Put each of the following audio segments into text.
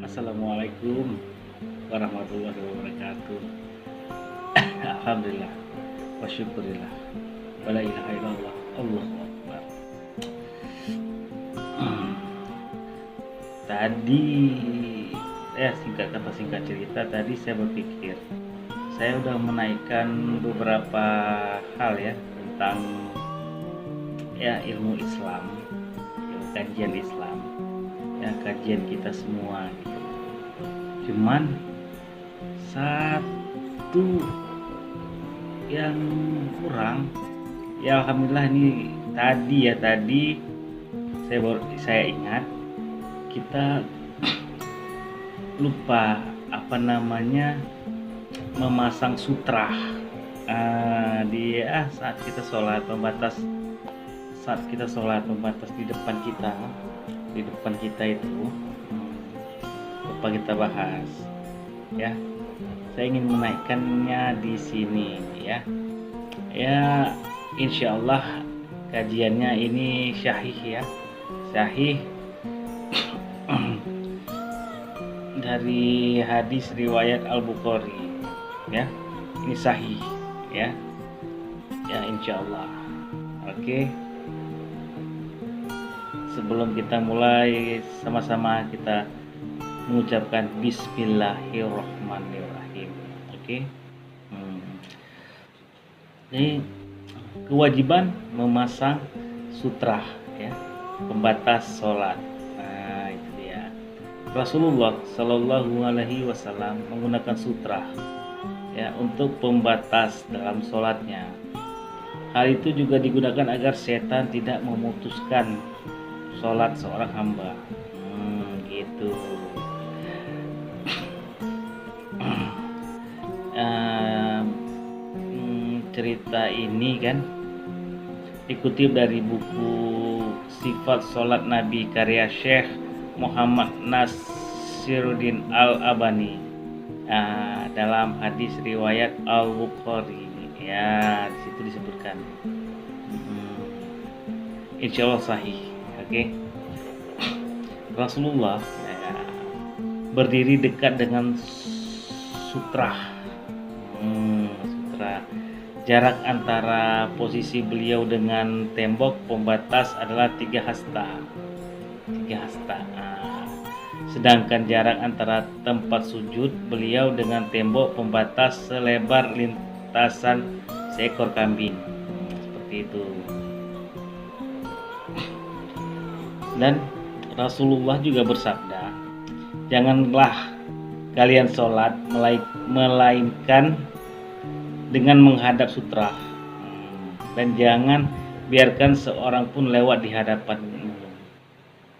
Assalamualaikum warahmatullahi wabarakatuh. Alhamdulillah wa syukurillah wa la ilaha illallah Allahu akbar. Tadi singkat kata singkat cerita, tadi saya berpikir saya udah menaikkan beberapa hal ya tentang ilmu Islam, kajian Islam, kajian kita semua gitu. Cuman satu yang kurang, ya alhamdulillah ini tadi saya ingat kita lupa memasang sutra saat kita sholat, pembatas di depan kita itu lupa kita bahas ya. Saya ingin menaikkannya di sini ya insyaallah. Kajiannya ini syahih dari hadis riwayat Al-Bukhari ya. Ini sahih ya insyaallah. Oke, sebelum kita mulai, sama-sama kita mengucapkan Bismillahirrahmanirrahim. Oke. Ini kewajiban memasang sutra ya, pembatas sholat. Nah itu dia. Rasulullah Shallallahu Alaihi Wasallam menggunakan sutra ya untuk pembatas dalam sholatnya. Hal itu juga digunakan agar setan tidak memutuskan sholat seorang hamba. Gitu. Cerita ini kan dikutip dari buku Sifat Sholat Nabi karya Syekh Muhammad Nasiruddin Al-Albani dalam hadis riwayat Al-Bukhari ya. Di situ disebutkan insyaallah sahih. Oke. Rasulullah berdiri dekat dengan sutra. Jarak antara posisi beliau dengan tembok pembatas adalah 3 hasta. Sedangkan jarak antara tempat sujud beliau dengan tembok pembatas selebar lintasan seekor kambing. Seperti itu. Dan Rasulullah juga bersabda, janganlah kalian sholat melainkan dengan menghadap sutra, dan jangan biarkan seorang pun lewat di hadapanmu.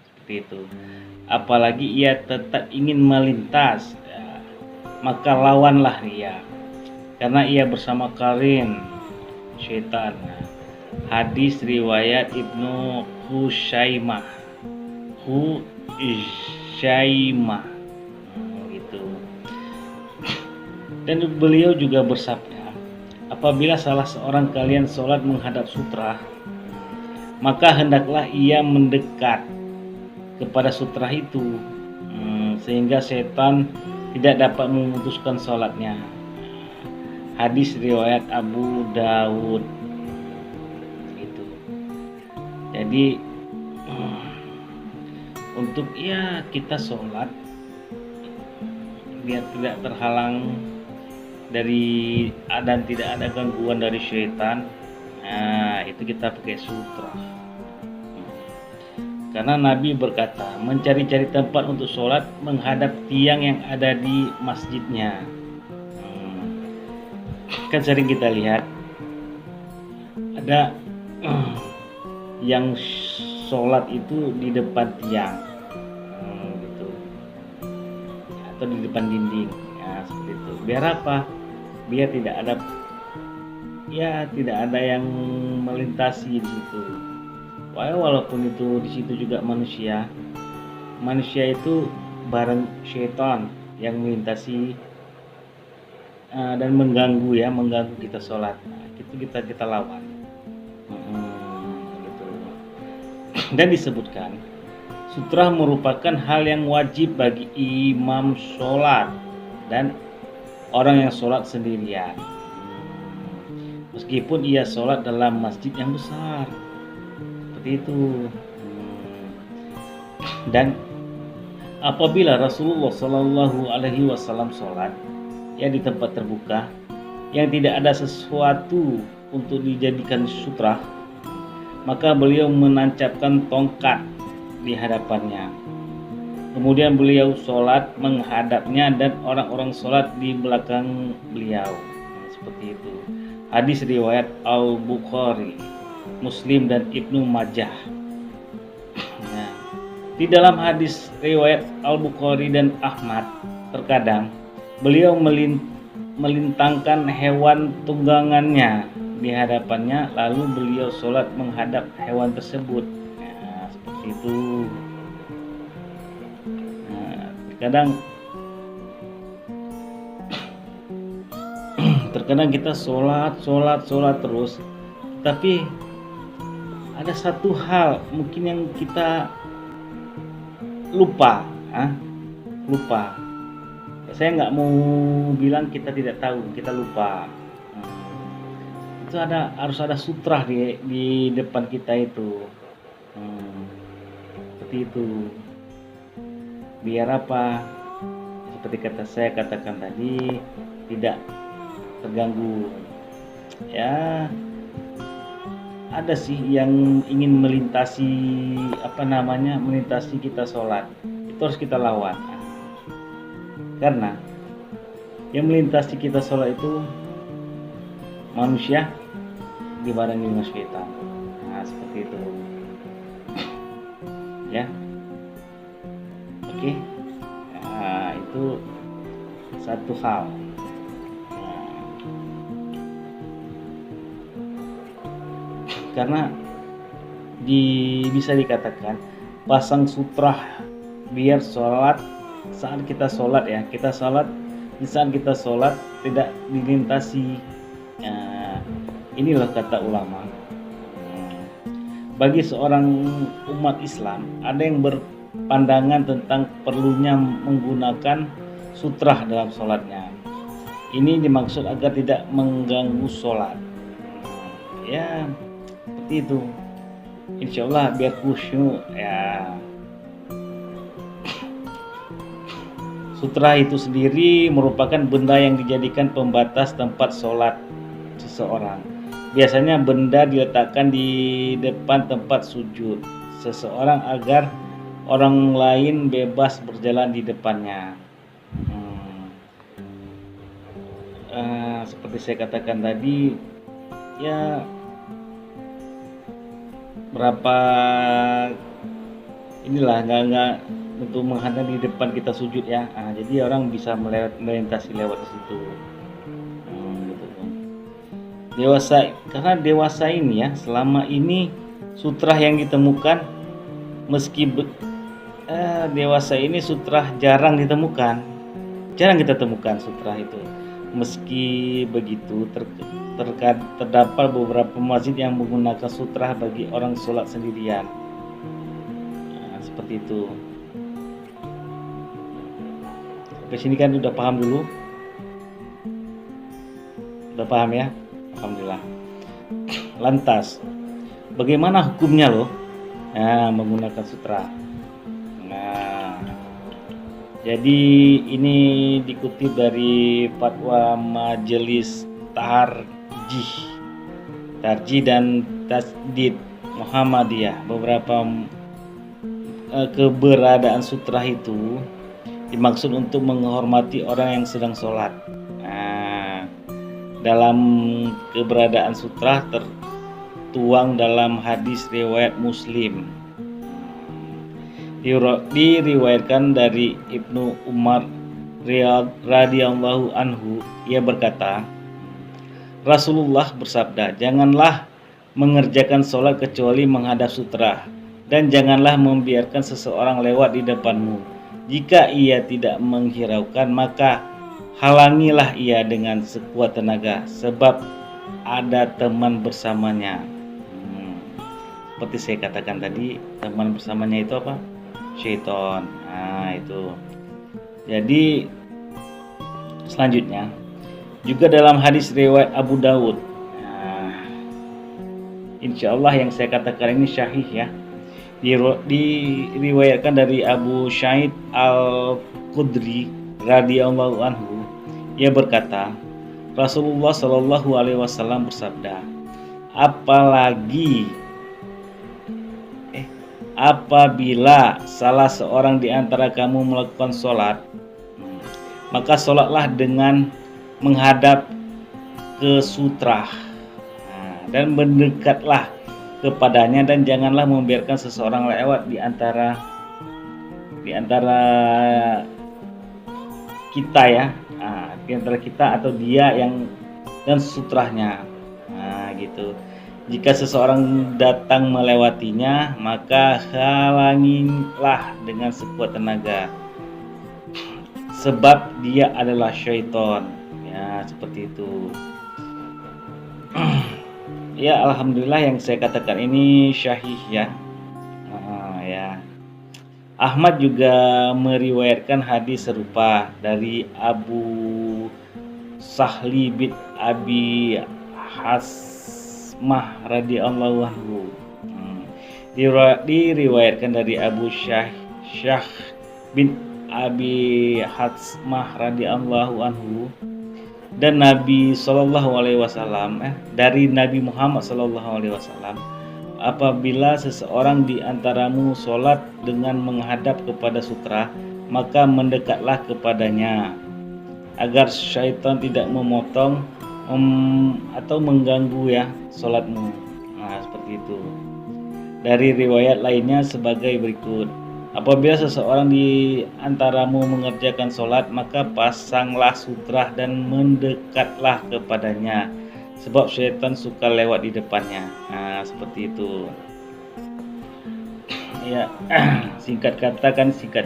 Seperti itu. Apalagi ia tetap ingin melintas, maka lawanlah dia, karena ia bersama karin syaitan. Hadis riwayat Ibnu Husyaimah gitu. Dan beliau juga bersabda, apabila salah seorang kalian sholat menghadap sutra, maka hendaklah ia mendekat kepada sutra itu, sehingga setan tidak dapat memutuskan sholatnya. Hadis riwayat Abu Dawud. Gitu. Jadi untuk kita sholat biar tidak terhalang dari dan tidak ada gangguan dari syaitan, itu kita pakai sutra. Karena Nabi berkata, mencari-cari tempat untuk sholat menghadap tiang yang ada di masjidnya. Kan sering kita lihat ada yang sholat itu di depan tiang, gitu, atau di depan dinding. Seperti itu. Biar apa? Biar tidak ada yang melintasi di situ. Walaupun itu di situ juga manusia itu bareng syaitan yang melintasi dan mengganggu kita sholat. Itu kita lawan. Gitu. Dan disebutkan Sutra merupakan hal yang wajib bagi imam sholat dan orang yang sholat sendirian, meskipun ia sholat dalam masjid yang besar, seperti itu. Dan apabila Rasulullah Shallallahu Alaihi Wasallam sholat yang di tempat terbuka, yang tidak ada sesuatu untuk dijadikan sutra, maka beliau menancapkan tongkat di hadapannya. Kemudian beliau sholat menghadapnya dan orang-orang sholat di belakang beliau. Seperti itu. Hadis riwayat Al-Bukhari, Muslim dan Ibnu Majah. Nah, di dalam hadis riwayat Al-Bukhari dan Ahmad, terkadang beliau melintangkan hewan tunggangannya di hadapannya, lalu beliau sholat menghadap hewan tersebut. Nah, seperti itu. Terkadang kita sholat terus, tapi ada satu hal mungkin yang kita lupa. Saya nggak mau bilang kita tidak tahu, kita lupa. Itu harus ada sutra di depan kita itu. Seperti itu. Biar apa? Seperti saya katakan tadi, tidak terganggu. Ya, ada sih yang ingin melintasi melintasi kita sholat. Itu harus kita lawan. Karena yang melintasi kita sholat itu manusia dibarengi dengan syaitan. Nah, seperti itu. Ya. Oke. Nah, itu satu hal. Karena bisa dikatakan pasang sutra biar sholat saat kita sholat ya, di saat kita sholat tidak dilintasi. Inilah kata ulama. Bagi seorang umat Islam ada yang berpandangan tentang perlunya menggunakan sutra dalam sholatnya. Ini dimaksud agar tidak mengganggu sholat. Ya, seperti itu. Insya Allah biar khusyuk ya. Sutra itu sendiri merupakan benda yang dijadikan pembatas tempat sholat seseorang. Biasanya benda diletakkan di depan tempat sujud seseorang agar orang lain bebas berjalan di depannya. Seperti saya katakan tadi, ya berapa inilah nggak untuk menghadap di depan kita sujud ya. Jadi orang bisa melintasi lewat di situ. Gitu. Karena dewasa ini ya, selama ini sutra yang ditemukan dewasa ini sutra jarang ditemukan. Jarang kita temukan sutra itu. Meski begitu, terdapat beberapa masjid yang menggunakan sutra bagi orang sholat sendirian. Seperti itu. Sampai sini kan udah paham dulu? Udah paham ya? Alhamdulillah. Lantas, bagaimana hukumnya loh? Menggunakan sutra. Jadi ini dikutip dari Fatwa Majelis Tarjih dan Tasdid Muhammadiyah. Beberapa keberadaan sutra itu dimaksud untuk menghormati orang yang sedang sholat. Dalam keberadaan sutra tertuang dalam hadis riwayat Muslim. Diriwayatkan dari Ibnu Umar radhiyallahu anhu, ia berkata, Rasulullah bersabda, janganlah mengerjakan sholat kecuali menghadap sutra, dan janganlah membiarkan seseorang lewat di depanmu. Jika ia tidak menghiraukan, maka halangilah ia dengan sekuat tenaga, sebab ada teman bersamanya. Seperti saya katakan tadi, teman bersamanya itu apa? syaitan. Nah, itu. Jadi selanjutnya juga dalam hadis riwayat Abu Dawud. Nah, insya Allah yang saya katakan ini syahih ya. Diriwayatkan dari Abu Sa'id Al-Khudri radhiyallahu anhu. Ia berkata, Rasulullah Shallallahu alaihi wasallam bersabda, apabila salah seorang di antara kamu melakukan sholat, maka sholatlah dengan menghadap ke sutra, dan mendekatlah kepadanya, dan janganlah membiarkan seseorang lewat di antara kita ya, di antara kita atau dia yang dan sutrahnya. Nah, gitu. Jika seseorang datang melewatinya, maka halangilah dengan sekuat tenaga, sebab dia adalah syaitan. Ya, seperti itu. Ya, alhamdulillah yang saya katakan ini syahih ya. Ya. Ahmad juga meriwayatkan hadis serupa dari Abu Sahli bin Abi Hasmah radhiyallahu anhu. Diriwayatkan dari Abu Syah bin Abi Hasmah radhiyallahu anhu, dan Nabi Shallallahu alaihi wasallam dari Nabi Muhammad Shallallahu alaihi wasallam, apabila seseorang di antaramu sholat dengan menghadap kepada sutra, maka mendekatlah kepadanya agar syaitan tidak memotong atau mengganggu ya sholatmu. Nah, seperti itu. Dari riwayat lainnya sebagai berikut: apabila seseorang di antaramu mengerjakan sholat, maka pasanglah sutra dan mendekatlah kepadanya, sebab syaitan suka lewat di depannya. Nah, seperti itu. Ya, singkat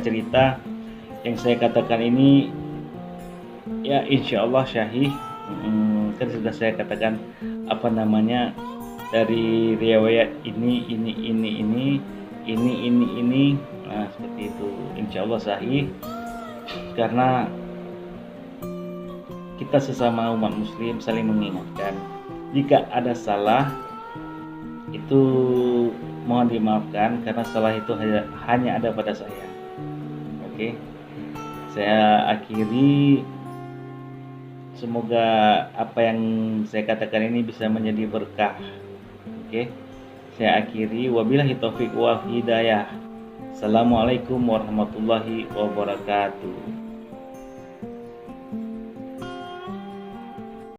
cerita yang saya katakan ini ya insya Allah syahih. Kan sudah saya katakan dari riwayat ini. Nah, seperti itu. Insya Allah sahih, karena kita sesama umat muslim saling mengingatkan. Jika ada salah, itu mohon dimaafkan, karena salah itu hanya ada pada saya. Oke, saya akhiri. Semoga apa yang saya katakan ini bisa menjadi berkah. Oke, saya akhiri. Wabillahi taufiq wal hidayah. Assalamualaikum warahmatullahi wabarakatuh.